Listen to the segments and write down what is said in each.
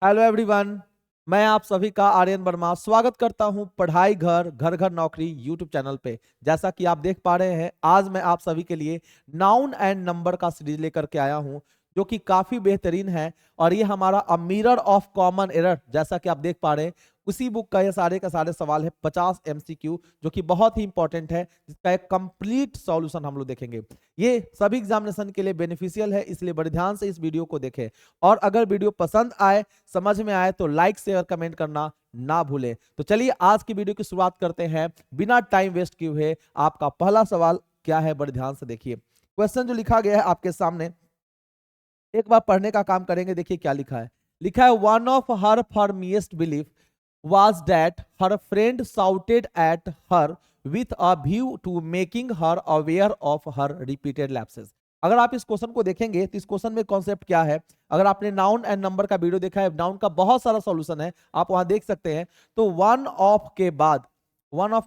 Hello everyone, मैं आप सभी का आर्यन वर्मा स्वागत करता हूं पढ़ाई घर घर घर नौकरी यूट्यूब चैनल पे। जैसा कि आप देख पा रहे हैं, आज मैं आप सभी के लिए नाउन एंड नंबर का सीरीज लेकर के आया हूं जो कि काफी बेहतरीन है। और ये हमारा a mirror of common error, जैसा कि आप देख पा रहे हैं, उसी बुक का ये सारे का सारे सवाल है 50 एमसीक्यू, जो कि बहुत ही इंपॉर्टेंट है, जिसका एक कंप्लीट सॉल्यूशन हम लोग देखेंगे। ये सभी एग्जामिनेशन के लिए बेनिफिशियल है, इसलिए बड़े ध्यान से इस वीडियो को देखें। और अगर वीडियो पसंद आए, समझ में आए, तो लाइक शेयर कमेंट करना ना भूलें। तो चलिए आज की वीडियो की शुरुआत करते हैं बिना टाइम वेस्ट किए हुए। आपका पहला सवाल क्या है, बड़े ध्यान से देखिए। क्वेश्चन जो लिखा गया है आपके सामने, एक बार पढ़ने का काम करेंगे। देखिए क्या लिखा है। लिखा है, one of her firmest belief was that her friend shouted at her with a view to making her aware of her repeated lapses। अगर आप इस क्वेश्चन को देखेंगे तो इस क्वेश्चन में कॉन्सेप्ट क्या है। अगर आपने नाउन एंड नंबर का वीडियो देखा है, नाउन का बहुत सारा सॉल्यूशन है, आप वहां देख सकते हैं। तो वन ऑफ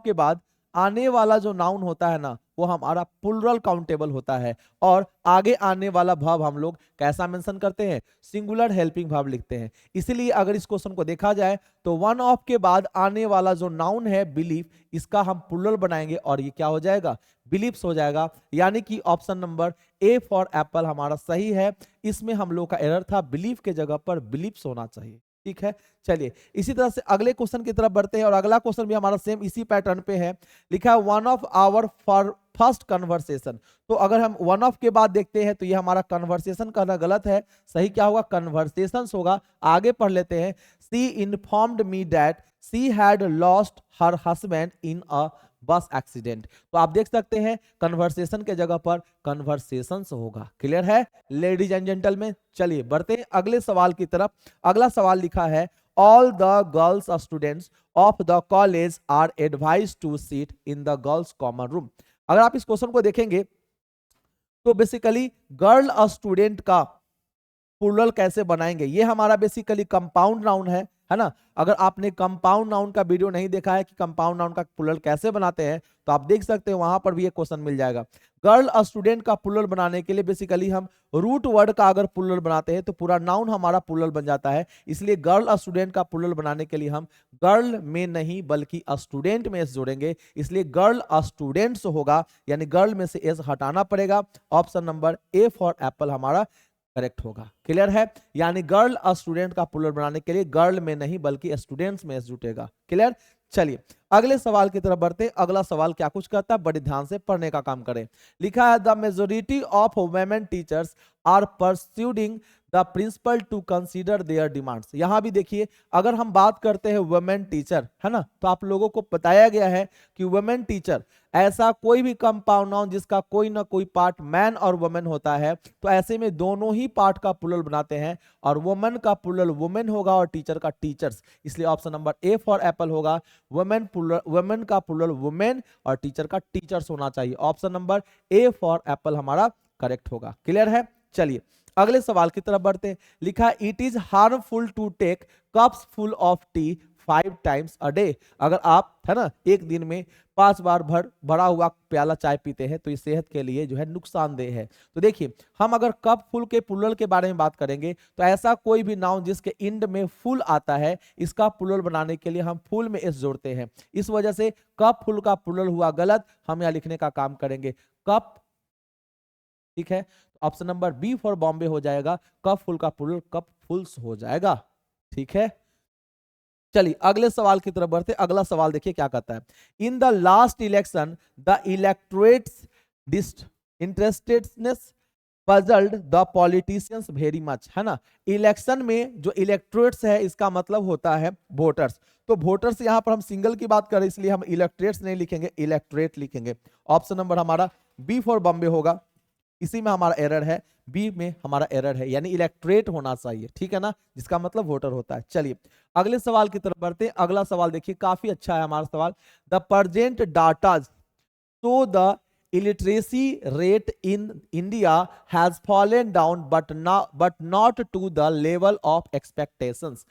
के बाद आने वाला जो नाउन होता है ना, वो हमारा प्लुरल काउंटेबल होता है। और आगे आने वाला वर्ब हम लोग कैसा मेंशन करते हैं, सिंगुलर हेल्पिंग वर्ब लिखते हैं। इसीलिए अगर इस क्वेश्चन को देखा जाए तो वन ऑफ के बाद आने वाला जो नाउन है बिलीफ, इसका हम प्लुरल बनाएंगे और ये क्या हो जाएगा, बिलीफ्स हो जाएगा। यानी कि option number A for apple हमारा सही है। इसमें हम लोग का एरर था, बिलीफ के जगह पर बिलीफ्स होना चाहिए। ठीक है, चलिए इसी तरह से अगले क्वेश्चन की तरफ बढ़ते हैं। और अगला क्वेश्चन भी हमारा सेम इसी पैटर्न पे है। लिखा है, one of hour for first conversation. तो अगर हम वन ऑफ के बाद देखते हैं तो ये हमारा कन्वर्सेशन करना गलत है। सही क्या होगा, कन्वर्सेशंस होगा। आगे पढ़ लेते हैं। She informed me that she had lost her husband in a bus accident. तो आप देख सकते हैं कन्वर्सेशन के जगह पर कन्वर्सेशंस होगा। क्लियर है लेडीज एंड जेंटलमैन। चलिए बढ़ते हैं अगले सवाल की तरफ। अगला सवाल लिखा है, all the girls students of the college are advise to seat in the girls common room. अगर आप इस क्वेश्चन को देखेंगे तो बेसिकली गर्ल स्टूडेंट का प्लुरल कैसे बनाएंगे, ये हमारा बेसिकली कंपाउंड नाउन है ना। अगर आपने कंपाउंड नाउन का वीडियो नहीं देखा है कि कंपाउंड नाउन का प्लुरल कैसे बनाते हैं, तो आप देख सकते हैं, वहां पर भी ये क्वेश्चन मिल जाएगा। गर्ल स्टूडेंट का प्लुरल बनाने के लिए बेसिकली हम रूट वर्ड का अगर प्लुरल बनाते हैं तो पूरा नाउन हमारा प्लुरल बन जाता है। इसलिए गर्ल स्टूडेंट का प्लुरल बनाने के लिए हम गर्ल में नहीं बल्कि स्टूडेंट में एस जोड़ेंगे। इसलिए गर्ल स्टूडेंट्स होगा, यानी गर्ल में से एस हटाना पड़ेगा। Option number A for apple हमारा करेक्ट होगा। क्लियर है, यानी गर्ल स्टूडेंट का प्लुरल बनाने के लिए गर्ल में नहीं बल्कि स्टूडेंट्स में जुटेगा। क्लियर, चलिए अगले सवाल की तरफ बढ़ते हैं। अगला सवाल क्या कुछ कहता है, बड़े ध्यान से पढ़ने का काम करें। लिखा है, the majority of women teachers are persuading the principal to consider their demands. यहां भी देखिए, अगर हम बात करते हैं वुमेन टीचर, है ना, तो आप लोगों को बताया गया है कि वुमेन टीचर ऐसा कोई भी कंपाउंड नाउन जिसका कोई ना कोई पार्ट मैन और वुमेन होता है, तो ऐसे में दोनों ही पार्ट का प्लुरल बनाते हैं। और वुमेन का प्लुरल वुमेन होगा और टीचर का टीचर्स। इसलिए option number A for apple होगा। वुमेन का प्लुरल वुमेन और टीचर का टीचर्स होना चाहिए। Option number A for apple हमारा करेक्ट होगा। क्लियर है, चलिए अगले सवाल की तरफ बढ़ते हैं। लिखा, it is harmful to take cups full of tea 5 times a day. अगर आप, है ना, एक दिन में 5 बार भरा हुआ प्याला चाय पीते हैं तो ये सेहत के लिए जो है नुकसानदेह है। तो देखिए, हम अगर कप फुल के प्लुरल के बारे में बात करेंगे तो ऐसा कोई भी नाउन जिसके इंड में फुल आता है, इसका प्लुरल बनाने के लिए हम फुल में एस जोड़ते हैं। इस वजह से कप फुल का प्लुरल हुआ गलत। हम यहाँ लिखने का काम करेंगे कप। ठीक है, option number B for Bombay हो जाएगा। कप फुल का प्लुरल कप फुल्स हो जाएगा। ठीक है, चलिए अगले सवाल की तरफ बढ़ते। अगला सवाल देखिए क्या कहता है। In the last election the electorate's disinterestedness puzzled the politicians very much, है ना। इलेक्शन में जो इलेक्टोरेट्स है, इसका मतलब होता है वोटर्स। तो वोटर्स यहां पर हम सिंगल की बात करें, इसलिए हम इलेक्टोरेट्स नहीं लिखेंगे, इलेक्टोरेट लिखेंगे। ऑप्शन नंबर हमारा बी फॉर बॉम्बे होगा। इसी में हमारा एरर है, बी में हमारा एरर है, यानी इलेक्टोरेट होना चाहिए। ठीक है ना, जिसका मतलब वोटर होता है। चलिए अगले सवाल की तरफ बढ़ते हैं। अगला सवाल देखिए, काफी अच्छा है हमारा सवाल। The present data show the illiteracy rate in India has fallen down but not to the level of expectations.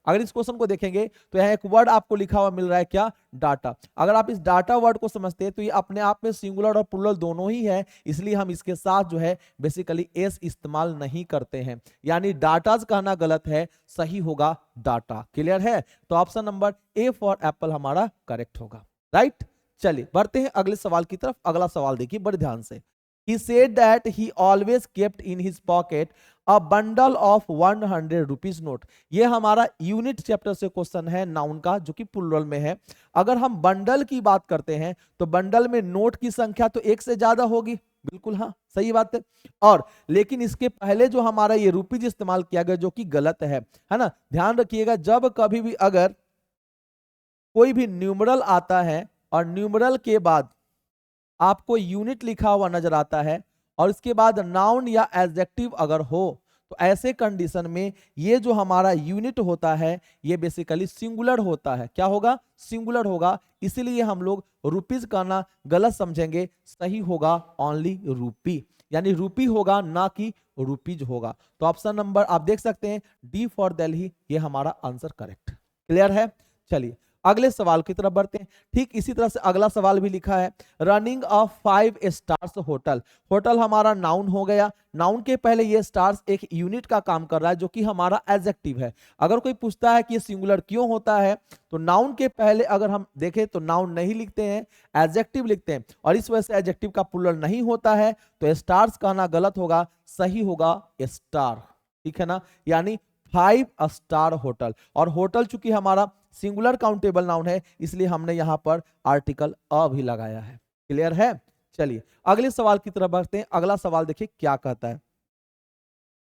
अगर इस क्वेश्चन को देखेंगे तो यहाँ एक वर्ड आपको लिखा हुआ मिल रहा है, क्या? डाटा। अगर आप इस डाटा वर्ड को समझते हैं तो ये अपने आप में सिंगुलर और प्लूरल दोनों ही है, इसलिए हम इसके साथ जो है बेसिकली एस इस्तेमाल नहीं करते हैं, यानी डाटाज कहना गलत है, सही होगा डाटा। क्लियर है? तो option number A for apple हमारा करेक्ट होगा। राइट, चलिए बढ़ते हैं अगले सवाल की तरफ। अगला सवाल देखिए बड़े ध्यान से। He said that he always kept in his pocket a bundle of 100 rupees note। ये हमारा यूनिट चैप्टर से क्वेश्चन है नाउन का, जो कि प्लूरल में है। अगर हम बंडल की बात करते हैं तो बंडल में नोट की संख्या तो एक से ज्यादा होगी, बिल्कुल हाँ सही बात है। और लेकिन इसके पहले जो हमारा ये रुपीज इस्तेमाल किया गया जो कि गलत है ना। ध्यान रखिएगा, जब कभी भी अगर कोई भी न्यूमरल आता है और न्यूमरल के बाद आपको यूनिट लिखा हुआ नजर आता है और इसके बाद नाउन या एडजेक्टिव अगर हो, तो ऐसे कंडीशन में ये जो हमारा यूनिट होता है ये बेसिकली सिंगुलर होता है। क्या होगा? सिंगुलर होगा। इसीलिए हम लोग रुपीज कहना गलत समझेंगे, सही होगा ओनली रूपी, यानी रूपी होगा ना कि रुपीज होगा। तो ऑप्शन नंबर आप देख सकते हैं डी फॉर दिल्ली, ये हमारा आंसर करेक्ट। क्लियर है? चलिए अगले सवाल की तरफ बढ़ते हैं। ठीक इसी तरह से अगला सवाल भी लिखा है, running a 5 stars hotel. Hotel हमारा नाउन हो गया, नाउन के पहले ये स्टार्स एक यूनिट का काम कर रहा है जो कि हमारा एडजेक्टिव है। अगर कोई पूछता है कि ये सिंगुलर क्यों होता है, तो नाउन के पहले अगर हम देखें तो नाउन नहीं लिखते हैं, एडजेक्टिव लिखते हैं, और इस वजह से एडजेक्टिव का प्लूरल नहीं होता है, तो स्टार्स कहना गलत होगा, सही होगा स्टार। ठीक है ना, यानी 5 स्टार होटल। और होटल चूंकि हमारा सिंगुलर काउंटेबल नाउन है, इसलिए हमने यहां पर आर्टिकल अ भी लगाया है। क्लियर है? चलिए अगले सवाल की तरफ बढ़ते हैं। अगला सवाल देखिए क्या कहता है।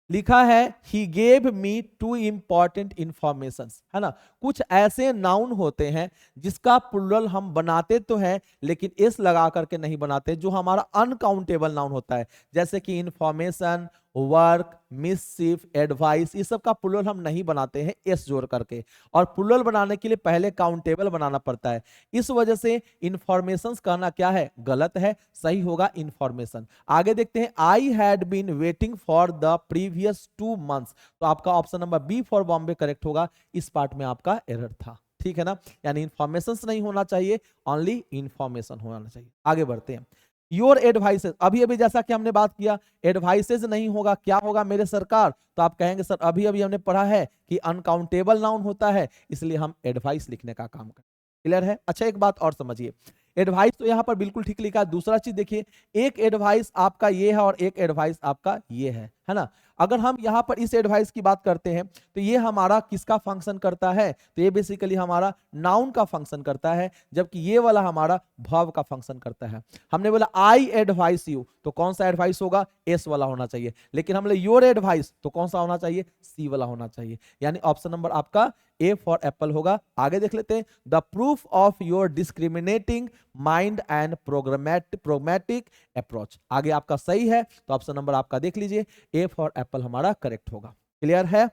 लिखा है he gave me 2 important information, है ना। कुछ ऐसे नाउन होते हैं जिसका प्लूरल हम बनाते तो हैं लेकिन एस लगा करके नहीं बनाते, जो हमारा अनकाउंटेबल नाउन होता है, जैसे कि इंफॉर्मेशन, वर्क, मिसचिफ, एडवाइस, ये सब का प्लूरल हम नहीं बनाते हैं एस जोड़ करके, और प्लूरल बनाने के लिए पहले काउंटेबल बनाना पड़ता है। इस वजह से इंफॉर्मेशंस कहना क्या है? गलत है, सही होगा इंफॉर्मेशन। आगे देखते हैं, I had been waiting for the previous 2 months. तो आपका option number B for Bombay correct होगा। इस पार्ट में आपका एरर था, ठीक है ना, यानी इंफॉर्मेशंस नहीं होना चाहिए, ओनली इंफॉर्मेशन होना चाहिए। आगे बढ़ते हैं। योर एडवाइसेस, अभी अभी जैसा कि हमने बात किया, एडवाइसेस नहीं होगा, क्या होगा मेरे सरकार? तो आप कहेंगे सर अभी अभी हमने पढ़ा है कि अनकाउंटेबल नाउन होता है, इसलिए हम एडवाइस लिखने का काम करें। क्लियर है? अच्छा एक बात और समझिए, एडवाइस तो यहां पर बिल्कुल ठीक लिखा है। दूसरा चीज देखिए, एक एडवाइस आपका ये है और एक एडवाइस आपका ये है ना। अगर हम यहां पर इस एडवाइस की बात करते हैं तो ये हमारा किसका फंक्शन करता है? तो ये बेसिकली हमारा नाउन का फंक्शन करता है, जबकि ये वाला हमारा वर्ब का फंक्शन करता है। हमने बोला आई एडवाइस यू, तो कौन सा एडवाइस होगा? एस वाला होना चाहिए। लेकिन हमने योर एडवाइस, तो कौन सा होना चाहिए? सी वाला होना चाहिए। यानी ऑप्शन नंबर आपका ए फॉर एप्पल होगा। आगे देख लेते हैं, the proof of your discriminating mind and programmatic approach. आगे आपका सही है, तो ऑप्शन नंबर आपका देख लीजिए ए फॉर एप्पल हमारा करेक्ट होगा। क्लियर है?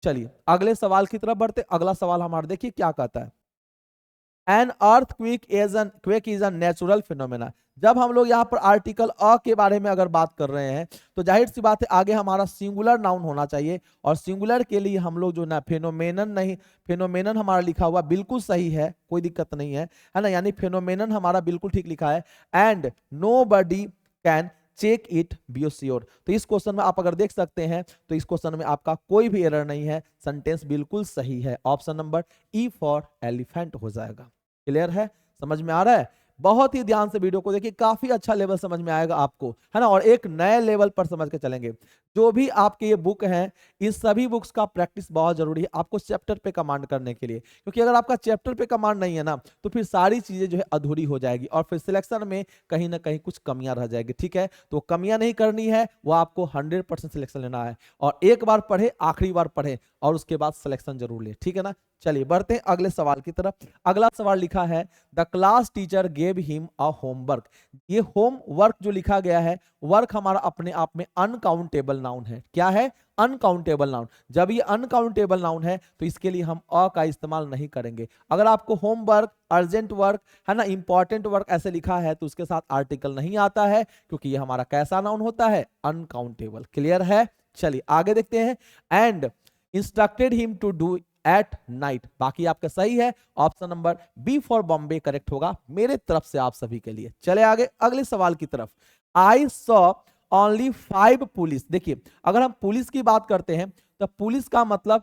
चलिए अगले सवाल की तरफ बढ़ते। अगला सवाल हमारा देखिए क्या कहता है, an earthquake is a natural phenomena. जब हम लोग यहाँ पर आर्टिकल अ के बारे में अगर बात कर रहे हैं तो जाहिर सी बात है आगे हमारा सिंगुलर नाउन होना चाहिए, और सिंगुलर के लिए हम लोग जो ना फेनोमेनन नहीं, फेनोमेनन हमारा लिखा हुआ बिल्कुल सही है, कोई दिक्कत नहीं है ना, यानी फेनोमेनन हमारा बिल्कुल ठीक लिखा है। And nobody can check it be sure. तो इस क्वेश्चन में आप अगर देख सकते हैं तो इस क्वेश्चन में आपका कोई भी एरर नहीं है, सेंटेंस बिल्कुल सही है। Option number E for elephant हो जाएगा। क्लियर है? समझ में आ रहा है? बहुत ही ध्यान से वीडियो को देखिए, काफी अच्छा लेवल समझ में आएगा आपको, है ना, और एक नए लेवल पर समझ के चलेंगे। जो भी आपके ये बुक हैं, इन सभी बुक्स का प्रैक्टिस बहुत जरूरी है आपको चैप्टर पे कमांड करने के लिए, क्योंकि अगर आपका चैप्टर पे कमांड नहीं है ना, तो फिर सारी चीजें जो है अधूरी हो जाएगी और फिर सिलेक्शन में कहीं ना कहीं कुछ कमियां रह जाएगी। ठीक है, तो कमियां नहीं करनी है, वो आपको 100% सिलेक्शन लेना है, और एक बार पढ़े, आखिरी बार पढ़े, और उसके बाद सिलेक्शन जरूर ले। ठीक है ना? चलिए बढ़ते हैं अगले सवाल की तरफ। अगला सवाल लिखा है, the class teacher gave him a homework. ये होम वर्क जो लिखा गया है, वर्क हमारा अपने आप में अनकाउंटेबल नाउन है। क्या है? Uncountable noun. जब ये अनकाउंटेबल नाउन है तो इसके लिए हम अ का इस्तेमाल नहीं करेंगे। अगर आपको होम वर्क, अर्जेंट वर्क, है ना, इंपॉर्टेंट वर्क ऐसे लिखा है तो उसके साथ आर्टिकल नहीं आता है, क्योंकि ये हमारा कैसा नाउन होता है? अनकाउंटेबल। क्लियर है? चलिए आगे देखते हैं। And instructed him to do at night. बाकी आपका सही है, option number B for Bombay correct होगा मेरे तरफ से आप सभी के लिए। चले आगे अगले सवाल की तरफ। I saw only 5 police. देखिए, अगर हम पुलिस की बात करते हैं तो पुलिस का मतलब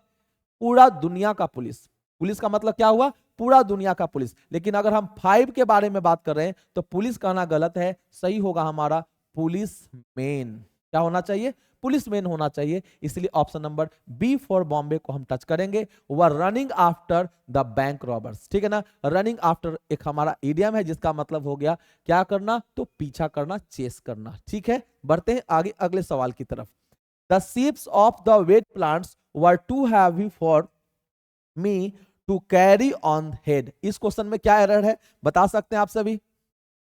पूरा दुनिया का पुलिस। पुलिस का मतलब क्या हुआ? पूरा दुनिया का पुलिस। लेकिन अगर हम 5 के बारे में बात कर रहे हैं तो पुलिस कहना गलत है, सही होगा हमारा पुलिस मैन। क्या होना चाहिए? पुलिस मैन होना चाहिए। इसलिए option number B for Bombay को हम टच करेंगे। वह running after the bank robbers. ठीक है ना? रनिंग आफ्टर एक हमारा इडियम है जिसका मतलब हो गया क्या करना? तो पीछा करना, चेस करना। ठीक है, बढ़ते हैं आगे अगले सवाल की तरफ। The sheeps of the wheat plants were too heavy for me to carry on head. इस क्वेश्चन में क्या एरर है बता सकते हैं आप सभी?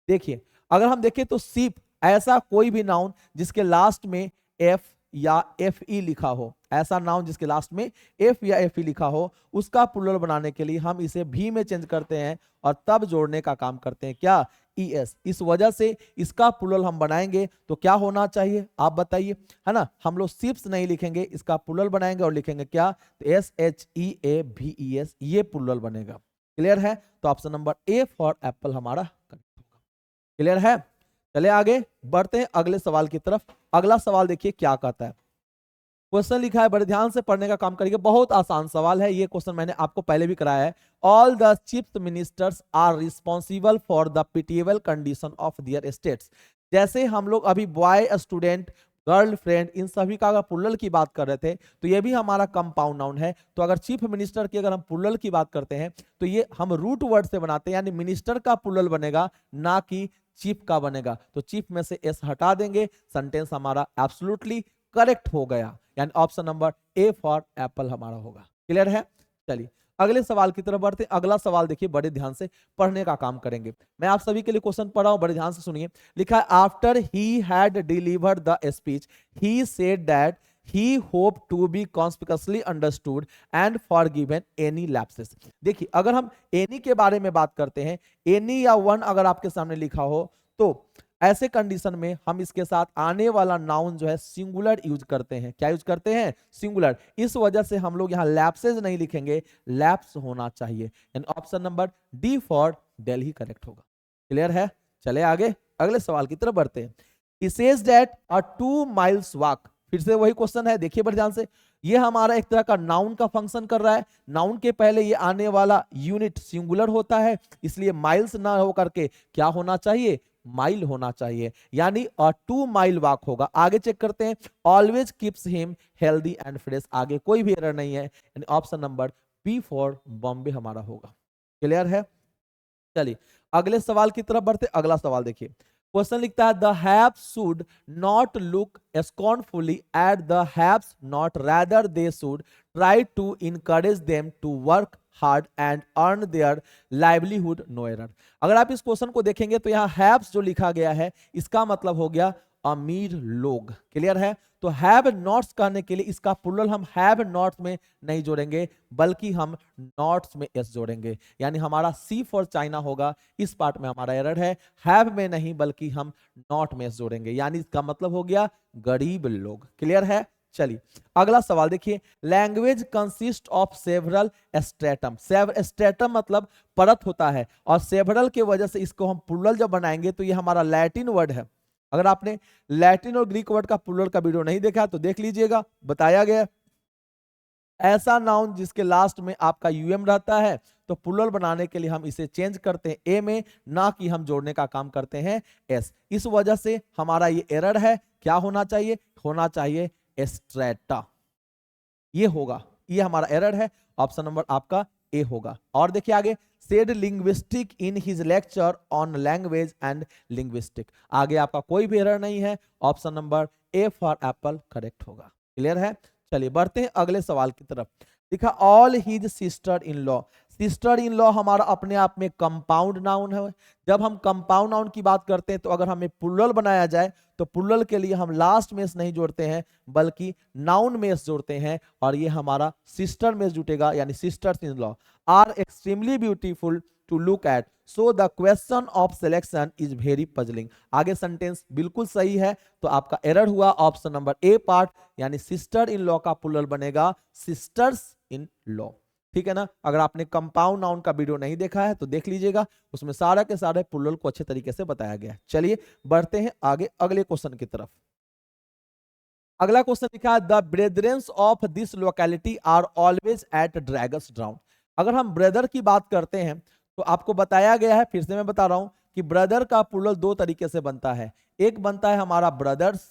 देखिए, अगर हम देखें तो शीप ऐसा कोई भी नाउन जिसके लास्ट में एफ या एफ ई लिखा हो, ऐसा नाउन जिसके लास्ट में एफ या एफ ई लिखा हो, उसका प्लूरल बनाने के लिए हम इसे भी में चेंज करते हैं और तब जोड़ने का काम करते हैं। क्या? E S. इस वजह से इसका प्लूरल हम बनाएंगे तो क्या होना चाहिए आप बताइए, है ना? हम लोग शिप्स नहीं लिखेंगे, इसका प्लूरल बनाएंगे और लिखेंगे क्या? तो एस एच ई ए भी ई एस, ये प्लूरल बनेगा। क्लियर है? तो option number A for apple हमारा करेक्ट होगा। क्लियर है? चले आगे बढ़ते हैं अगले सवाल की तरफ। अगला सवाल देखिए क्या कहता है। क्वेश्चन लिखा है, बड़े ध्यान से पढ़ने का काम करिए, बहुत आसान सवाल है। ये क्वेश्चन मैंने आपको पहले भी कराया है। All the chief ministers are responsible for the pitiable condition of their states. जैसे हम लोग अभी बॉय, स्टूडेंट, गर्लफ्रेंड, इन सभी का अगर प्लूरल की बात कर रहे थे तो ये भी हमारा कंपाउंड नाउन है। तो अगर चीफ मिनिस्टर की अगर हम प्लूरल की बात करते हैं तो ये हम रूट वर्ड से बनाते हैं, यानी मिनिस्टर का प्लूरल बनेगा, ना कि चीफ का बनेगा। तो चीफ में से एस हटा देंगे, सेंटेंस हमारा एब्सोल्युटली करेक्ट हो गया, यानी option number A for apple हमारा होगा। क्लियर है? चलिए अगले सवाल की तरफ बढ़ते हैं। अगला सवाल देखिए, बड़े ध्यान से पढ़ने का काम करेंगे। मैं आप सभी के लिए क्वेश्चन पढ़ रहा हूं, बड़े ध्यान से सुनिए। लिखा है, after he had delivered the speech he said that he hoped to be conspicuously understood and forgiven any lapses। देखिए, अगर हम any के बारे में बात करते हैं, any या one अगर आपके सामने लिखा हो तो ऐसे कंडीशन में हम इसके साथ आने वाला नाउन जो है सिंगुलर यूज करते हैं। क्या यूज करते हैं? सिंगुलर। इस वजह से हम लोग यहाँ लैप्सेज नहीं लिखेंगे, लैप्स होना चाहिए, यानी option number D for Delhi correct होगा। क्लियर है? चले आगे अगले सवाल की तरफ बढ़ते हैं। He says that a 2 miles walk, फिर से वही क्वेश्चन है, देखिए बड़े ध्यान से। ये हमारा एक तरह का नाउन का फंक्शन कर रहा है। नाउन के पहले ये आने वाला यूनिट सिंगुलर होता है, इसलिए माइल्स ना हो करके क्या होना चाहिए? माइल होना चाहिए, यानी 2 माइल वॉक होगा। आगे चेक करते हैं, always keeps him healthy and fresh. आगे कोई भी एरर नहीं है, यानी option number B for Bombay हमारा होगा। क्लियर है? चलिए अगले सवाल की तरफ बढ़ते। अगला सवाल देखिए, क्वेश्चन लिखता है, the haves should not look scornfully at the haves not, rather they should try to encourage them to work hard and earn their livelihood, no error. अगर आप इस क्वेश्चन को देखेंगे तो यहाँ हैव्स जो लिखा गया है इसका मतलब हो गया अमीर लोग। क्लियर है? तो हैव नॉट्स कहने के लिए इसका प्लूरल हम हैव नॉट्स में नहीं जोड़ेंगे, बल्कि हम नॉट्स में एस जोड़ेंगे, यानी हमारा सी फॉर चाइना होगा। इस पार्ट में हमारा एरर है, हैव में नहीं बल्कि हम नॉट में एस जोड़ेंगे, यानी इसका मतलब हो गया गरीब लोग। क्लियर है? चलिए अगला सवाल देखिए, language consist of several stratum. Stratum मतलब परत होता है, और सेवरल के वजह से इसको हम प्लूरल जब बनाएंगे तो ये हमारा लैटिन वर्ड है। अगर आपने लैटिन और ग्रीक वर्ड का प्लूरल का वीडियो नहीं देखा तो देख लीजिएगा, बताया गया। ऐसा नाउन जिसके लास्ट में आपका यूएम रहता है तो प्लूरल बनाने के लिए हम इसे चेंज करते हैं ए में, ना कि हम जोड़ने का काम करते हैं एस। इस वजह से हमारा ये एरर है। क्या होना चाहिए? होना चाहिए स्ट्रेटा, ये होगा, ये हमारा एरर है। ऑप्शन नंबर आपका ए होगा। और देखिए आगे, said linguistic in his lecture on language and linguistic. आगे आपका कोई भी एरर नहीं है, option number A for apple correct होगा। क्लियर है? चलिए बढ़ते हैं अगले सवाल की तरफ। लिखा, all his sister in law sister in law हमारा अपने आप में कंपाउंड नाउन है। जब हम कंपाउंड नाउन की बात करते हैं तो अगर हमें प्लुरल बनाया जाए तो प्लुरल के लिए हम लास्ट में नहीं जोड़ते हैं बल्कि नाउन में जोड़ते हैं, और ये हमारा सिस्टर में जुटेगा, यानी sisters in law are extremely beautiful to look at, so the question of selection is very puzzling. आगे सेंटेंस बिल्कुल सही है, तो आपका एरर हुआ ऑप्शन नंबर ए पार्ट, यानी सिस्टर इन लॉ का प्लुरल बनेगा सिस्टर्स इन लॉ। ठीक है ना। अगर आपने कंपाउंड नाउन का वीडियो नहीं देखा है तो देख लीजिएगा, उसमें सारा के सारे प्लुरल को अच्छे तरीके से बताया गया है। चलिए बढ़ते हैं आगे अगले क्वेश्चन की तरफ। अगला क्वेश्चन लिखा है the brethrens of this locality are always at ड्रैगन्स ड्राउन। अगर हम ब्रदर की बात करते हैं तो आपको बताया गया है, फिर से मैं बता रहा हूं कि ब्रदर का प्लुरल दो तरीके से बनता है, एक बनता है हमारा ब्रदर्स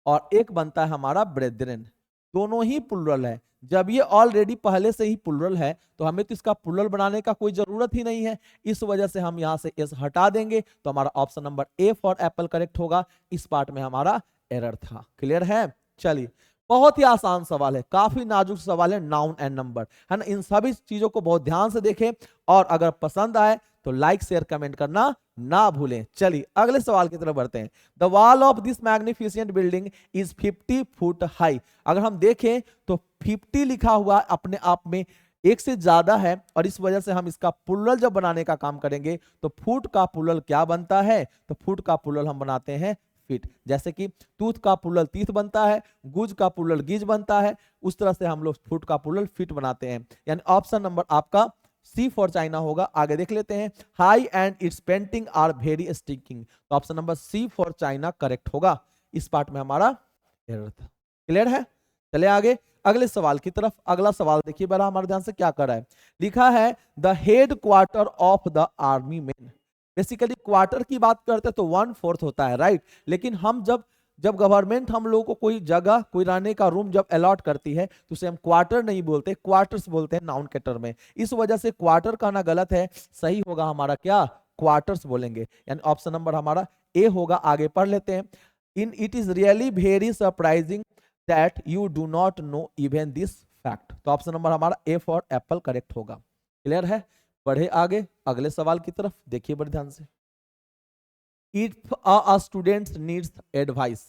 और एक बनता है हमारा ब्रेदरेन। दोनों ही प्लुरल है। जब ये ऑलरेडी पहले से ही प्लुरल है तो हमें तो इसका प्लुरल बनाने का कोई जरूरत ही नहीं है, इस वजह से हम यहां से एस हटा देंगे, तो हमारा option number A for apple correct होगा। इस पार्ट में हमारा एरर था। क्लियर है। चलिए बहुत ही आसान सवाल है, काफी नाजुक सवाल है, नाउन एंड नंबर है ना। इन सभी चीजों को बहुत ध्यान से देखें और अगर पसंद आए तो लाइक शेयर कमेंट करना ना भूलें। चलिए अगले सवाल की तरफ बढ़ते हैं। The wall of this magnificent building is 50 foot high. अगर हम देखें तो 50 लिखा हुआ अपने आप में एक से ज्यादा है, और इस वजह से हम इसका प्लुरल जब बनाने का काम करेंगे तो फुट का प्लुरल क्या बनता है, तो फुट का प्लुरल हम बनाते हैं फीट। जैसे कि टूथ का प्लुरल तीथ बनता है, गुज का प्लुरल गिज बनता है, उस तरह से हम लोग फुट का प्लुरल फीट बनाते हैं। यानी ऑप्शन नंबर आपका सी फॉर चाइना होगा। आगे देख लेते हैं। High and its painting are very sticking, तो option number C for China correct होगा। इस पार्ट में हमारा एरर था। क्लियर है। चले आगे अगले सवाल की तरफ। अगला सवाल देखिए बड़ा हमारे ध्यान से क्या कर रहा है। लिखा है the head quarter of the army man. Basically quarter की बात करते हैं तो 1/4 होता है, राइट। लेकिन हम जब गवर्नमेंट हम लोगों को कोई जगह कोई रहने का रूम जब अलॉट करती है तो उसे हम क्वार्टर नहीं बोलते, क्वार्टर्स बोलते हैं नाउन के टर्म में। इस वजह से क्वार्टर कहना गलत है, सही होगा हमारा क्या, क्वार्टर्स बोलेंगे। यानी ऑप्शन नंबर हमारा ए होगा। आगे पढ़ लेते हैं। In it is really very surprising that you do not know even this fact, तो ऑप्शन नंबर हमारा ए फॉर एप्पल करेक्ट होगा। क्लियर है। बढ़े आगे अगले सवाल की तरफ, देखिए बड़े ध्यान से। If a student needs advice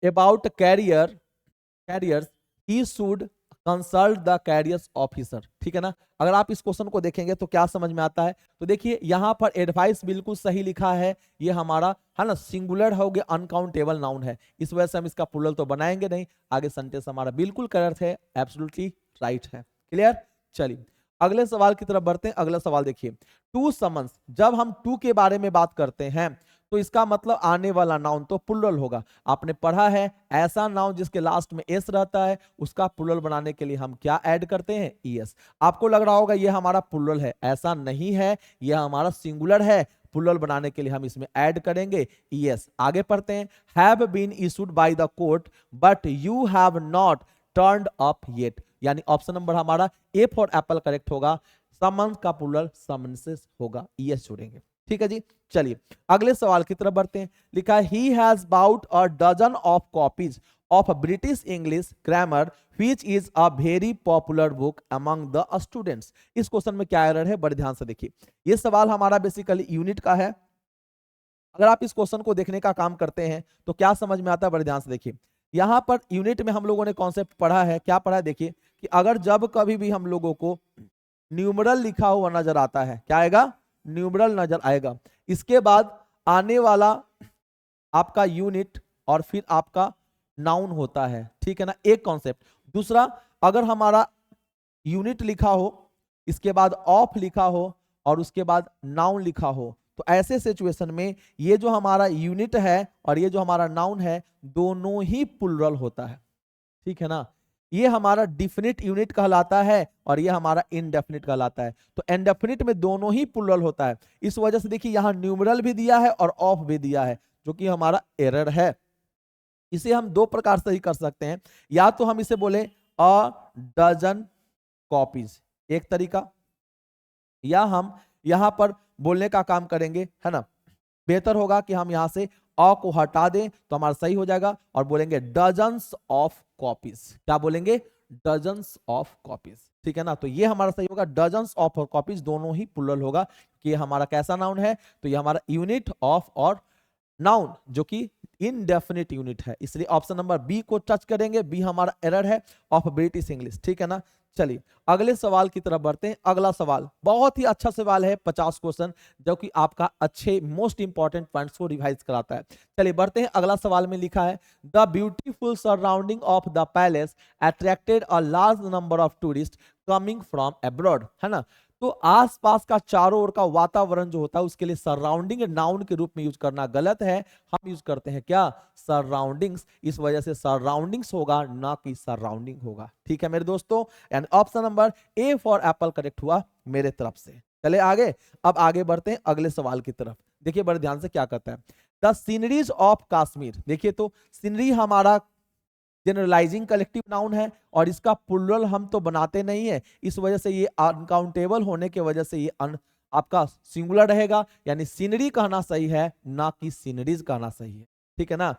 about carriers he should consult the carriers officer. ठीक है ना। अगर आप इस क्वेश्चन को देखेंगे तो क्या समझ में आता है, तो देखिए यहां पर एडवाइस बिल्कुल सही लिखा है, ये हमारा है ना सिंगुलर हो गया, अनकाउंटेबल नाउन है, इस वजह से हम इसका प्लुरल तो बनाएंगे नहीं। आगे सेंटेंस हमारा बिल्कुल करेक्ट है, एब्सोल्युटली राइट है। क्लियर। चलिए अगले सवाल की तरफ बढ़ते हैं। अगला सवाल देखिए। टू समन्स, जब हम टू के बारे में बात करते हैं तो इसका मतलब आने वाला नाउन तो प्लुरल होगा। आपने पढ़ा है ऐसा नाउन जिसके लास्ट में एस रहता है उसका प्लुरल बनाने के लिए हम क्या ऐड करते हैं, ईएस। आपको लग रहा होगा ये हमारा प्लुरल है, ऐसा नहीं है, यह हमारा सिंगुलर है। प्लुरल बनाने के लिए हम इसमें ऐड करेंगे ईएस। आगे पढ़ते हैं। Have been issued by the court but you have not turned up yet, यानी ऑप्शन नंबर हमारा ए फॉर एप्पल करेक्ट होगा। समन्स का प्लुरल समन्सेस होगा, ईएस जोड़ेंगे। ठीक है जी। चलिए अगले सवाल की तरफ बढ़ते हैं। लिखा है he has bought a dozen of copies of British English grammar which is a very popular book among the students. इस क्वेश्चन में क्या एरर है, बड़े ध्यान से देखिए। ये सवाल हमारा बेसिकली यूनिट का है। अगर आप इस क्वेश्चन को देखने का काम करते हैं तो क्या समझ में आता है, बड़े ध्यान से देखिए। यहां पर यूनिट में हम लोगों ने कॉन्सेप्ट पढ़ा है, क्या पढ़ा है देखिए, कि अगर जब कभी भी हम लोगों को न्यूमरल लिखा हुआ नजर आता है, क्या आएगा, न्यूमरल नजर आएगा, इसके बाद आने वाला आपका यूनिट और फिर आपका नाउन होता है। ठीक है ना, एक कॉन्सेप्ट। दूसरा, अगर हमारा यूनिट लिखा हो, इसके बाद ऑफ लिखा हो और उसके बाद नाउन लिखा हो, तो ऐसे सिचुएशन में ये जो हमारा यूनिट है और ये जो हमारा नाउन है दोनों ही प्लुरल होता है। ठीक है ना। ये हमारा डिफिनिट यूनिट कहलाता है और ये हमारा इनडेफिनिट कहलाता है। तो इनडेफिनिट में दोनों ही प्लुरल होता है। इस वजह से देखिए यहां न्यूमरल भी दिया है और ऑफ भी दिया है, जो कि हमारा एरर है। इसे हम दो प्रकार से ही कर सकते हैं, या तो हम इसे बोले अ डजन कॉपीज, एक तरीका, या हम यहां पर बोलने का काम करेंगे, है ना, बेहतर होगा कि हम यहां से अ को हटा दें तो हमारा सही हो जाएगा और बोलेंगे डजन्स ऑफ कॉपीज। क्या बोलेंगे, डजन्स ऑफ कॉपीज, ठीक है ना। तो ये हमारा सही होगा, डजन्स ऑफ और कॉपीज दोनों ही प्लूरल होगा कि ये हमारा कैसा नाउन है, तो ये हमारा यूनिट ऑफ और नाउन जो कि इनडेफिनिट यूनिट है, इसलिए ऑप्शन नंबर बी को टच करेंगे। बी हमारा एरर है ऑफ ब्रिटिश इंग्लिश, ठीक है ना। चलिए अगले सवाल की तरफ बढ़ते हैं। अगला सवाल बहुत ही अच्छा सवाल है, 50 क्वेश्चन, जो कि आपका अच्छे मोस्ट इंपॉर्टेंट पॉइंट्स को रिवाइज कराता है। चलिए बढ़ते हैं। अगला सवाल में लिखा है the beautiful surrounding of the palace attracted a large number of tourist coming from abroad, है ना। तो आसपास का चारों ओर का वातावरण जो होता है उसके लिए सराउंडिंग नाउन के रूप में यूज करना गलत है। हम यूज करते हैं क्या, सराउंडिंग्स। इस वजह से सराउंडिंग्स होगा, ना कि सराउंडिंग होगा, ठीक है मेरे दोस्तों। And option number A for apple correct हुआ मेरे तरफ से। चले आगे, अब आगे बढ़ते हैं अगले सवाल की तरफ। देखिए बड़े ध्यान से क्या कहता है, द सीनरीज ऑफ कश्मीर। देखिए तो सीनरी हमारा जनरलाइजिंग कलेक्टिव नाउन है और इसका प्लूरल हम तो बनाते नहीं है, इस वजह से ये अनकाउंटेबल होने की वजह से ये आपका सिंगुलर रहेगा, यानी सीनरी कहना सही है, ना कि सीनरीज कहना सही है, ठीक है ना।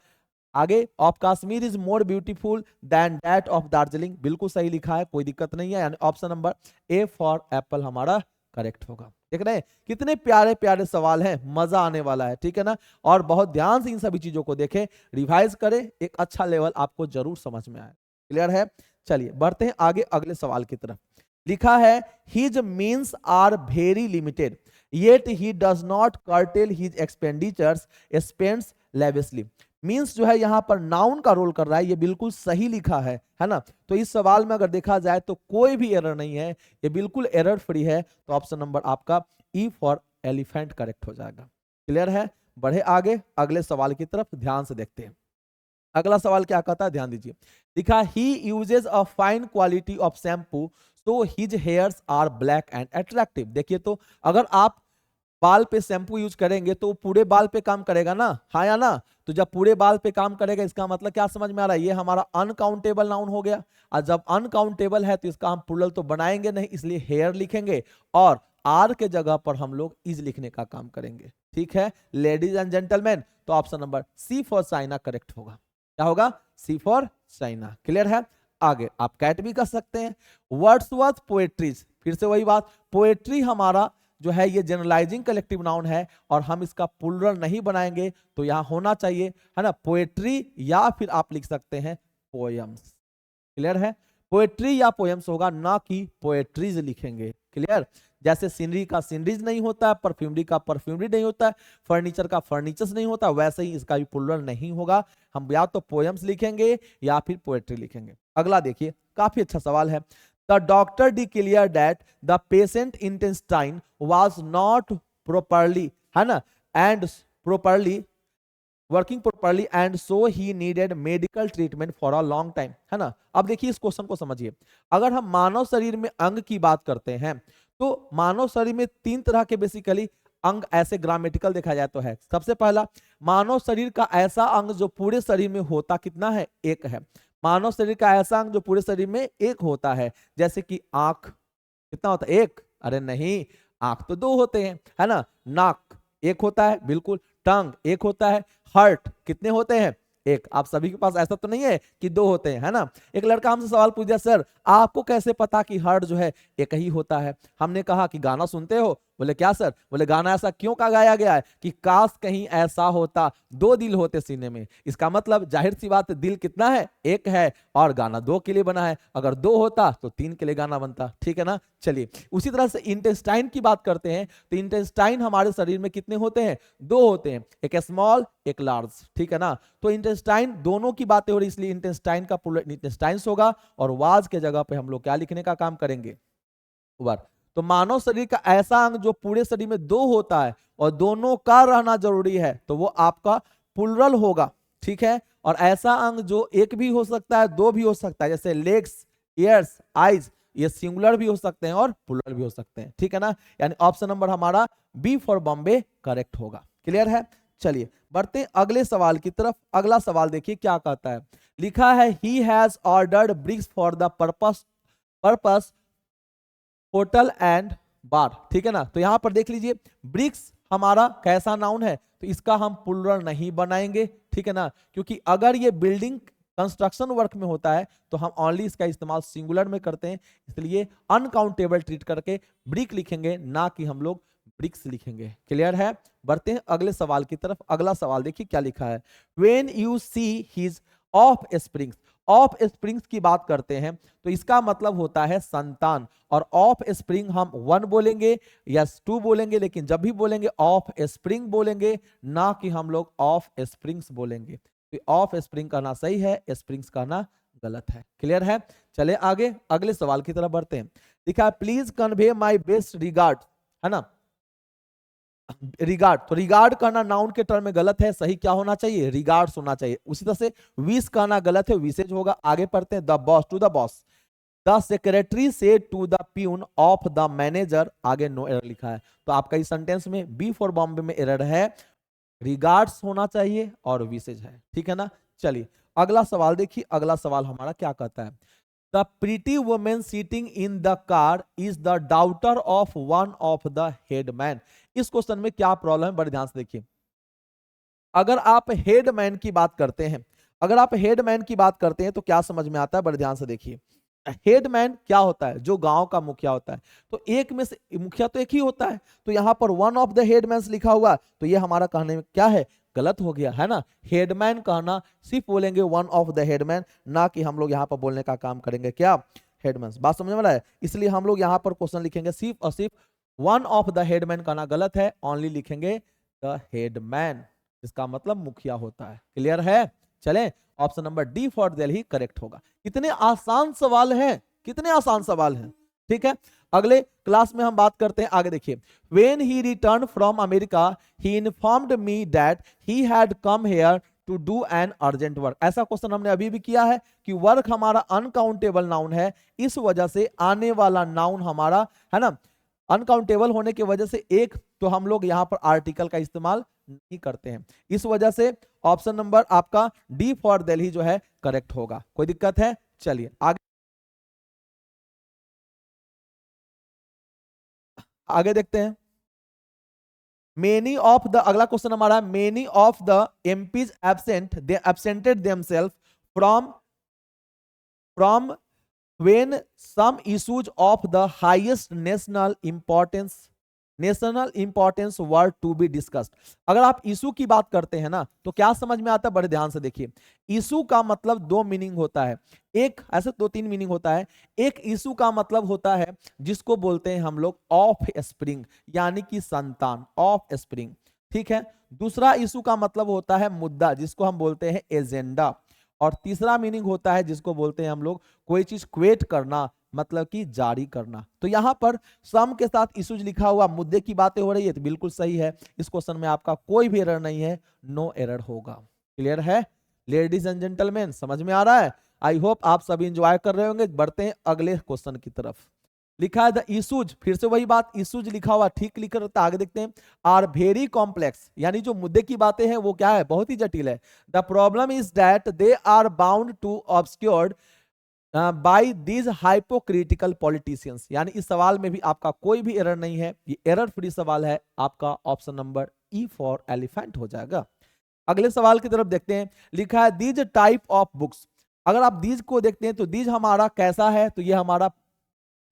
आगे, of Kashmir is more beautiful then that of Darjeeling, बिल्कुल सही लिखा है, कोई दिक्कत नहीं है, यानी option number A for apple हमारा करेक्ट होगा। देख रहे हैं कितने प्यारे प्यारे सवाल हैं, मजा आने वाला है, ठीक है ना। और बहुत ध्यान से इन सभी चीजों को देखें, रिवाइज करें, एक अच्छा लेवल आपको जरूर समझ में आए। क्लियर है। चलिए बढ़ते हैं आगे अगले सवाल की तरफ। लिखा है his means are very limited yet he does not curtail his expenditures spends lavishly. Means जो है यहाँ पर नाउन का रोल कर रहा है, ये बिल्कुल सही लिखा है ना। तो इस सवाल में अगर देखा जाए तो कोई भी एरर नहीं है, ये बिल्कुल एरर फ्री है, तो ऑप्शन नंबर आपका ई फॉर एलिफेंट करेक्ट हो जाएगा। क्लियर है। बढ़े आगे अगले सवाल की तरफ, ध्यान से देखते हैं। अगला सवाल क्या कहता है, ध्यान दीजिए। लिखा he uses a fine quality of shampoo so his hairs are black and attractive. देखिए तो अगर आप बाल पे शैम्पू यूज करेंगे तो पूरे बाल पे काम करेगा ना, हाँ या ना। तो जब पूरे बाल पे काम करेगा इसका मतलब क्या समझ में आ रहा है, ये हमारा अनकाउंटेबल नाउन हो गया। और जब अनकाउंटेबल है तो इसका हम प्लूरल तो बनाएंगे नहीं, इसलिए हेयर लिखेंगे और आर के जगह पर हम लोग इज लिखने का काम करेंगे, ठीक है लेडीज एंड जेंटलमैन। तो option number C for China correct होगा। क्या होगा, सी फॉर चाइना। क्लियर है। आगे आप कैट भी कर सकते हैं। वर्ड्सवर्थ पोएट्रीज, फिर से वही बात, पोएट्री हमारा जो है ये जनरलाइजिंग कलेक्टिव नाउन है और हम इसका प्लूरल नहीं बनाएंगे, तो यहां होना चाहिए है ना पोएट्री, या फिर आप लिख सकते हैं पोएम्स। क्लियर है। पोएट्री या पोएम्स होगा, ना कि पोएट्रीज लिखेंगे। क्लियर। जैसे सीनरी का सीनरीज नहीं होता है, परफ्यूमरी का परफ्यूमरी नहीं होता है, फर्नीचर का फर्नीचर्स नहीं होता, वैसे ही इसका भी प्लूरल नहीं होगा। हम या तो पोएम्स लिखेंगे या फिर पोएट्री लिखेंगे। अगला देखिए, काफी अच्छा सवाल है। The doctor declared that the patient intestine was not properly, है ना, and properly working properly, and so he needed medical treatment for a long time, है ना। अब देखिए इस क्वेश्चन को समझिए। अगर हम मानव शरीर में अंग की बात करते हैं तो मानव शरीर में 3 तरह के बेसिकली अंग ऐसे ग्रामेटिकल देखा जाए तो है। सबसे पहला, मानव शरीर का ऐसा अंग जो पूरे शरीर में होता कितना है, एक है। मानव शरीर का ऐसा अंग जो पूरे शरीर में एक होता है, जैसे कि आंख, कितना होता है, एक, अरे नहीं, आंख तो 2 होते हैं, है ना। नाक एक होता है, बिल्कुल। टंग एक होता है। हार्ट कितने होते हैं, एक। आप सभी के पास ऐसा तो नहीं है कि 2 होते हैं, है ना। एक लड़का हमसे सवाल पूछ दिया, सर आपको कैसे पता कि हार्ट जो है एक ही होता है। हमने कहा कि गाना सुनते हो, बोले क्या सर, बोले गाना ऐसा क्यों का गाया गया है कि काश कहीं ऐसा होता 2 दिल होते सीने में। इसका मतलब जाहिर सी बात है दिल कितना है, एक है, और गाना 2 के लिए बना है। अगर 2 होता तो 3 के लिए गाना बनता, ठीक है ना। चलिए उसी तरह से इंटेस्टाइन की बात करते हैं तो इंटेस्टाइन हमारे शरीर में कितने होते हैं, 2 होते हैं, एक स्मॉल एक लार्ज, ठीक है ना। तो इंटेस्टाइन दोनों की बातें हो रही, इसलिए इंटेस्टाइन का प्लूरल इंटेस्टाइन्स होगा और वाज के जगह पे हम लोग क्या लिखने का काम करेंगे, वर। तो मानव शरीर का ऐसा अंग जो पूरे शरीर में 2 होता है और दोनों का रहना जरूरी है, तो वो आपका प्लूरल होगा, ठीक है। और ऐसा अंग जो एक भी हो सकता है, 2 भी हो सकता है, जैसे लेग्स, ईयर्स, आईज, ये सिंगुलर भी हो सकते हैं और प्लूरल भी हो सकते हैं, ठीक है ना। यानी ऑप्शन नंबर हमारा बी फॉर बॉम्बे करेक्ट होगा। क्लियर है। चलिए बढ़ते हैं अगले सवाल की तरफ। अगला सवाल देखिए क्या कहता है। लिखा है he has ordered bricks for the purpose hotel and bar, ठीक है ना। तो यहां पर देख लीजिए, ब्रिक्स हमारा कैसा नाउन है, तो इसका हम प्लूरल नहीं बनाएंगे, ठीक है ना, क्योंकि अगर ये बिल्डिंग कंस्ट्रक्शन वर्क में होता है तो हम ओनली इसका इस्तेमाल सिंगुलर में करते हैं, इसलिए अनकाउंटेबल ट्रीट करके ब्रिक लिखेंगे, ना कि हम लोग ब्रिक्स लिखेंगे। क्लियर है? बढ़ते हैं अगले सवाल की तरफ। अगला सवाल देखिए क्या लिखा है, when you see his of springs. Of springs की बात करते हैं तो इसका मतलब होता है संतान, और ऑफ स्प्रिंग हम 1 बोलेंगे या 2 बोलेंगे, लेकिन जब भी बोलेंगे ऑफ स्प्रिंग बोलेंगे, ना कि हम लोग ऑफ स्प्रिंग्स बोलेंगे। तो ऑफ स्प्रिंग कहना सही है, स्प्रिंग्स कहना गलत है। क्लियर है? चले आगे अगले सवाल की तरफ बढ़ते हैं। लिखा है please convey my best regard, है ना, रिगार्ड, तो रिगार्ड करना नाउन के टर्म में गलत है, सही क्या होना चाहिए, रिगार्ड्स होना चाहिए। उसी तरह से विश कहना गलत है, विशेज होगा। आगे पढ़ते हैं, the boss, to the boss, the secretary से to the peon of the manager, आगे नो एरर लिखा है। तो आपका इस सेंटेंस में बी फॉर बॉम्बे में एरर है, रिगार्ड्स होना चाहिए और विशेज है। ठीक है ना? चलिए अगला सवाल देखिए, अगला सवाल हमारा क्या कहता है, the pretty women seating in the car is the daughter of one of the headman. इस क्वेश्चन में क्या प्रॉब्लम है, बड़े ध्यान से देखिए। अगर आप हेडमैन की बात करते हैं, अगर आप हेडमैन की बात करते हैं तो क्या समझ में आता है, बड़े ध्यान से देखिए। हेडमैन क्या होता है, जो गांव का मुखिया होता है, तो एक में से मुखिया तो एक ही होता है, तो यहां पर वन ऑफ द हेडमैन लिखा हुआ, तो ये हमारा कहने में क्या है, गलत हो गया है ना। हेडमैन कहना सिर्फ बोलेंगे वन ऑफ द हेडमैन, ना कि हम लोग यहाँ पर बोलने का काम करेंगे क्या, हेडमैन। बात समझ में आ रहा है? इसलिए हम लोग यहाँ पर क्वेश्चन लिखेंगे सिर्फ और सिर्फ वन ऑफ द हेडमैन कहना गलत है, ओनली लिखेंगे द हेडमैन, इसका मतलब मुखिया होता है। क्लियर है? चलें, option number D for Delhi correct होगा। कितने आसान सवाल हैं, कितने आसान सवाल हैं। ठीक है, अगले क्लास में हम बात करते हैं। आगे देखिए, when he return from America he informed me that he had come here to do an urgent work. ऐसा क्वेश्चन हमने अभी भी किया है कि वर्क हमारा अनकाउंटेबल नाउन है, इस वजह से आने वाला नाउन हमारा, है ना, अनकाउंटेबल होने की वजह से एक तो हम लोग यहां पर आर्टिकल का इस्तेमाल नहीं करते हैं, इस वजह से ऑप्शन नंबर आपका डी फॉर दिल्ली जो है करेक्ट होगा। कोई दिक्कत है? चलिए आगे आगे देखते हैं। मेनी ऑफ द, अगला क्वेश्चन हमारा, many of the MPs absent, they absented themselves from from when some issues of the highest national importance were to be discussed। अगर आप इशू की बात करते हैं ना तो क्या समझ में आता है, बड़े ध्यान से देखिए। इशू का मतलब दो मीनिंग होता है, एक ऐसे दो तीन मीनिंग होता है। एक इशू का मतलब होता है जिसको बोलते हैं हम लोग ऑफ स्प्रिंग, यानी कि संतान, ऑफ स्प्रिंग। ठीक है, दूसरा इशू का मतलब होता है मुद्दा, जिसको हम बोलते हैं एजेंडा, और तीसरा मीनिंग होता है जिसको बोलते हैं हम लोग कोई चीज क्वेट करना, मतलब कि जारी करना। तो यहां पर सम के साथ इश्यूज लिखा हुआ, मुद्दे की बातें हो रही है, तो बिल्कुल सही है। इस क्वेश्चन में आपका कोई भी एरर नहीं है, नो एरर होगा। क्लियर है लेडीज एंड जेंटलमैन, समझ में आ रहा है? आई होप आप सभी इंजॉय कर रहे होंगे। बढ़ते हैं अगले क्वेश्चन की तरफ। लिखा है द इशूज, फिर से वही बात, इशूज लिखा हुआ ठीक लिख कर, आगे देखते हैं। आर वेरी कॉम्प्लेक्स, यानी जो मुद्दे की बातें हैं वो क्या है, बहुत ही जटिल है। The problem is that they are bound to obscured by these hypocritical politicians. यानी इस सवाल में भी आपका कोई भी एरर नहीं है, ये एरर फ्री सवाल है। आपका option number E for elephant हो जाएगा। अगले सवाल की तरफ देखते हैं। लिखा है दीज टाइप ऑफ बुक्स। अगर आप दीज को देखते हैं तो दीज हमारा कैसा है, तो ये हमारा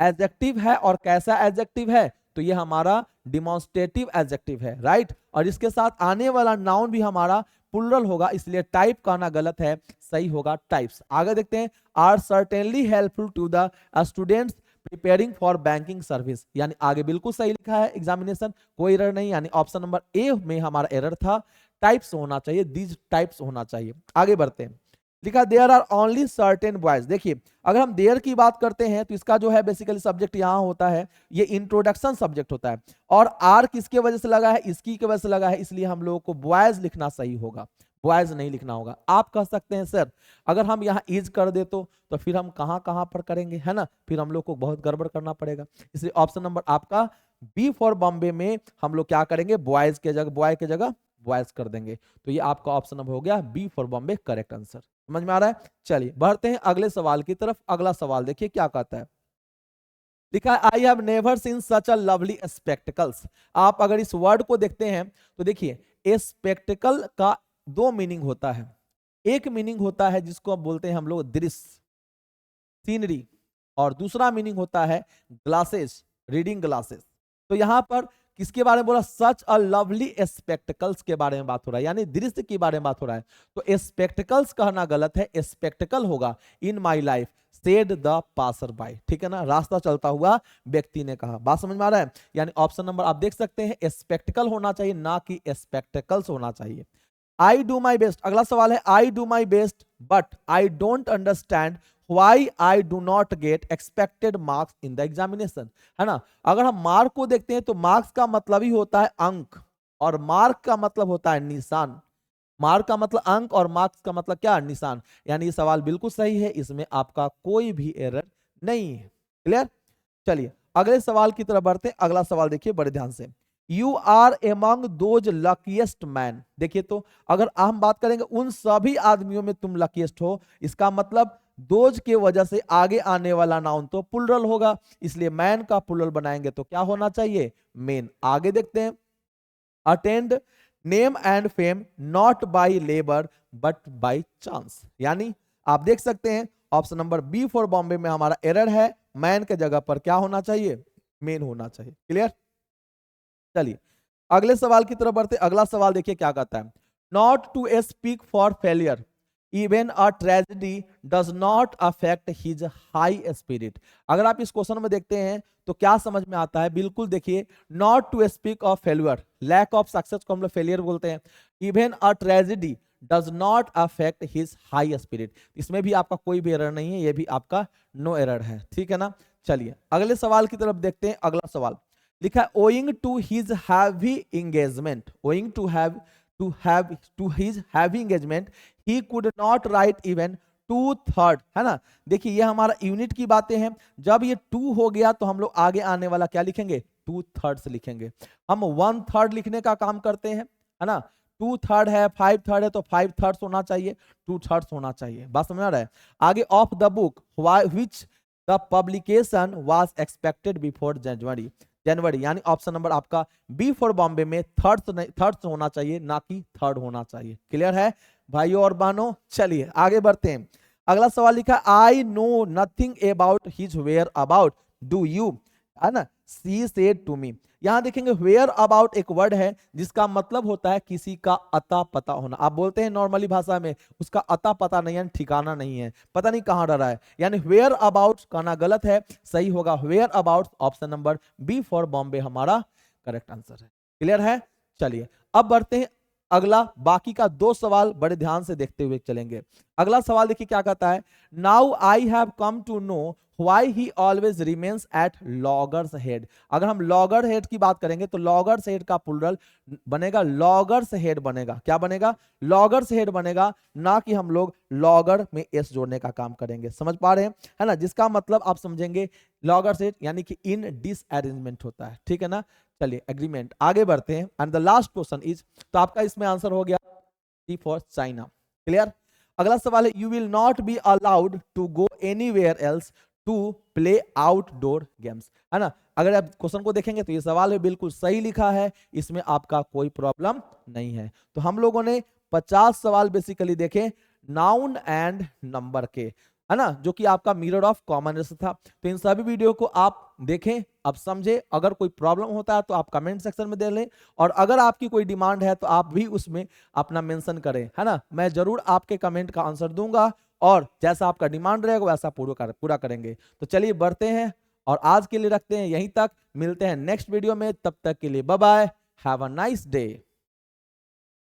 एडजेक्टिव है, और कैसा एडजेक्टिव है, तो ये हमारा डिमॉन्स्ट्रेटिव एडजेक्टिव है, राइट। और इसके साथ आने वाला नाउन भी हमारा प्लुरल होगा, इसलिए टाइप कहना गलत है, सही होगा टाइप्स। आगे देखते हैं। Are certainly helpful to the students preparing for banking service, यानी आगे बिल्कुल सही लिखा है एग्जामिनेशन, कोई एरर नहीं, यानी ऑप्शन नंबर ए में हमारा एरर था, टाइप्स होना चाहिए, दीज टाइप्स होना चाहिए। आगे बढ़ते हैं। लिखा there are only certain boys. देखिए अगर हम देयर की बात करते हैं तो इसका जो है बेसिकली सब्जेक्ट यहाँ होता है, ये इंट्रोडक्शन सब्जेक्ट होता है, और आर किसके वजह से लगा है, इसकी के वजह से लगा है, इसलिए हम लोगों को बॉयज लिखना सही होगा, बॉयज नहीं लिखना होगा। आप कह सकते हैं सर अगर हम यहाँ इज कर दे तो फिर हम कहाँ कहाँ पर करेंगे, है ना, फिर हम लोग को बहुत गड़बड़ करना पड़ेगा। इसलिए ऑप्शन नंबर आपका बी फॉर बॉम्बे में हम लोग क्या करेंगे, बॉयज के जगह बॉय के जगह बॉयज कर देंगे। तो ये आपका ऑप्शन नंबर हो गया B for Bombay correct answer. समझ में आ रहा है? चलिए बढ़ते हैं अगले सवाल की तरफ। अगला सवाल देखिए क्या कहता है। लिखा है I have never seen such a lovely spectacles. आप अगर इस वर्ड को देखते हैं तो देखिए स्पेक्टिकल का दो मीनिंग होता है। एक मीनिंग होता है जिसको हम बोलते हैं हम लोग दृश्य, सीनरी, और दूसरा मीनिंग होता है ग्लासेस, रीडिंग ग्लासेस। तो यहां पर किसके बारे में बोला? सच अ लवली स्पेक्टिकल्स के बारे में बात हो रहा है, यानी दृश्य के बारे में बात हो रहा है। तो स्पेक्टिकल्स कहना गलत है, स्पेक्टिकल होगा। In my life said the passer by, ठीक है ना, रास्ता चलता हुआ व्यक्ति ने कहा। बात समझ में आ रहा है? यानी ऑप्शन नंबर आप देख सकते हैं, स्पेक्टिकल होना चाहिए, ना कि स्पेक्टिकल्स होना चाहिए। आई डू माई बेस्ट, अगला सवाल है, I do my best but I don't understand why I do not gate expected marks in the examination, है ना। अगर हम मार्क को देखते हैं तो मार्क्स का मतलब ही होता है अंक, और मार्क का मतलब होता है निशान। मार्क का मतलब अंक और मार्क्स का मतलब क्या? निशान। यानी ये सवाल बिल्कुल सही है, इसमें आपका कोई भी एरर नहीं है। क्लियर? चलिए अगले सवाल की तरफ बढ़ते हैं। अगला सवाल देखिए बड़े ध्यान से। You are among those luckiest man, देखिए तो अगर हम बात करेंगे उन सभी आदमियों में तुम लकीएस्ट हो, इसका मतलब दोज के वजह से आगे आने वाला नाउन तो प्लुरल होगा, इसलिए मैन का प्लुरल बनाएंगे तो क्या होना चाहिए? मेन। आगे देखते हैं, attend name and fame not by labour but by chance, यानी आप देख सकते हैं option number B for Bombay में हमारा एरर है, मैन के जगह पर क्या होना चाहिए? मेन होना चाहिए। क्लियर? चलिए अगले सवाल की तरफ बढ़ते। अगला सवाल देखिए क्या कहता है, not to speak for failure even a tragedy does not affect his high spirit. अगर आप इस क्वेश्चन में देखते हैं तो क्या समझ में आता है? बिल्कुल देखिए, not to speak of failure, lack of success को हम लोग फेलियर बोलते हैं। Even a tragedy does not affect his high spirit, इसमें भी आपका कोई भी एरर नहीं है, ये भी आपका नो एरर है, ठीक है ना। चलिए अगले सवाल की तरफ देखते हैं। अगला सवाल लिखा है, owing to his heavy engagement, owing to his heavy engagement he could not write even 2/3, है ना। देखिए ये हमारा यूनिट की बातें हैं, जब ये 2 हो गया तो हम लोग आगे आने वाला क्या लिखेंगे? 2/3 लिखेंगे। हम 1/3 लिखने का काम करते हैं, है ना। 2/3 है, 5/3 है तो 5/3 होना चाहिए, 2/3 होना चाहिए। बात समझ आ रहा है? आगे of the book which the publication was expected before January, January, यानी ऑप्शन नंबर आपका बी फॉर बॉम्बे में थर्ड होना चाहिए, ना कि थर्ड होना चाहिए। क्लियर है भाइयों और बहनों? चलिए आगे बढ़ते हैं। अगला सवाल लिखा, I know nothing about his whereabout do you, है ना, सी सेड टू मी। यहां देखेंगे वेयर अबाउट एक वर्ड है जिसका मतलब होता है किसी का अता पता होना। आप बोलते हैं नॉर्मली भाषा में उसका अता पता नहीं है, ठिकाना नहीं है, पता नहीं कहां रहा है, यानी वेयर अबाउट कहना गलत है, सही होगा whereabout, option number B for Bombay हमारा करेक्ट आंसर है। क्लियर है? चलिए अब बढ़ते हैं अगला, बाकी का 2 सवाल बड़े ध्यान से देखते हुए चलेंगे। अगला सवाल देखिए क्या कहता है, now I have come to know why he always remains at loggers head. अगर हम लॉगर हेड की बात करेंगे तो लॉगर्स हेड का प्लुरल बनेगा लॉगर्स हेड बनेगा। क्या बनेगा? लॉगर्स हेड बनेगा, ना कि हम लोग लॉगर में एस जोड़ने का काम करेंगे। समझ पा रहे हैं, है ना, जिसका मतलब आप समझेंगे लॉगर्स हेड यानी कि इन डिसअरेंजमेंट होता है, ठीक है ना। चलिए एग्रीमेंट। आगे बढ़ते हैं and the last question is, तो आपका इसमें आंसर हो गया सी फॉर चाइना। क्लियर? अगला सवाल है, you will not be allowed to go anywhere else to play outdoor games, है ना। अगर आप क्वेश्चन को देखेंगे तो ये सवाल है बिल्कुल सही लिखा है, इसमें आपका कोई प्रॉब्लम नहीं है। तो हम लोगों ने 50 सवाल बेसिकली देखे नाउन एंड नंबर के, है ना, जो कि आपका मिरर ऑफ कॉमननेस था। तो इन सभी वीडियो को आप देखें, अब समझे, अगर कोई प्रॉब्लम होता है तो आप कमेंट सेक्शन में दे लें, और अगर आपकी कोई डिमांड है तो आप भी उसमें अपना मेंशन करें, है ना। मैं जरूर आपके कमेंट का आंसर दूंगा, और जैसा आपका डिमांड रहेगा वैसा पूरा करेंगे। तो चलिए बढ़ते हैं, और आज के लिए रखते हैं यहीं तक, मिलते हैं नेक्स्ट वीडियो में, तब तक के लिए bye bye, have a nice day.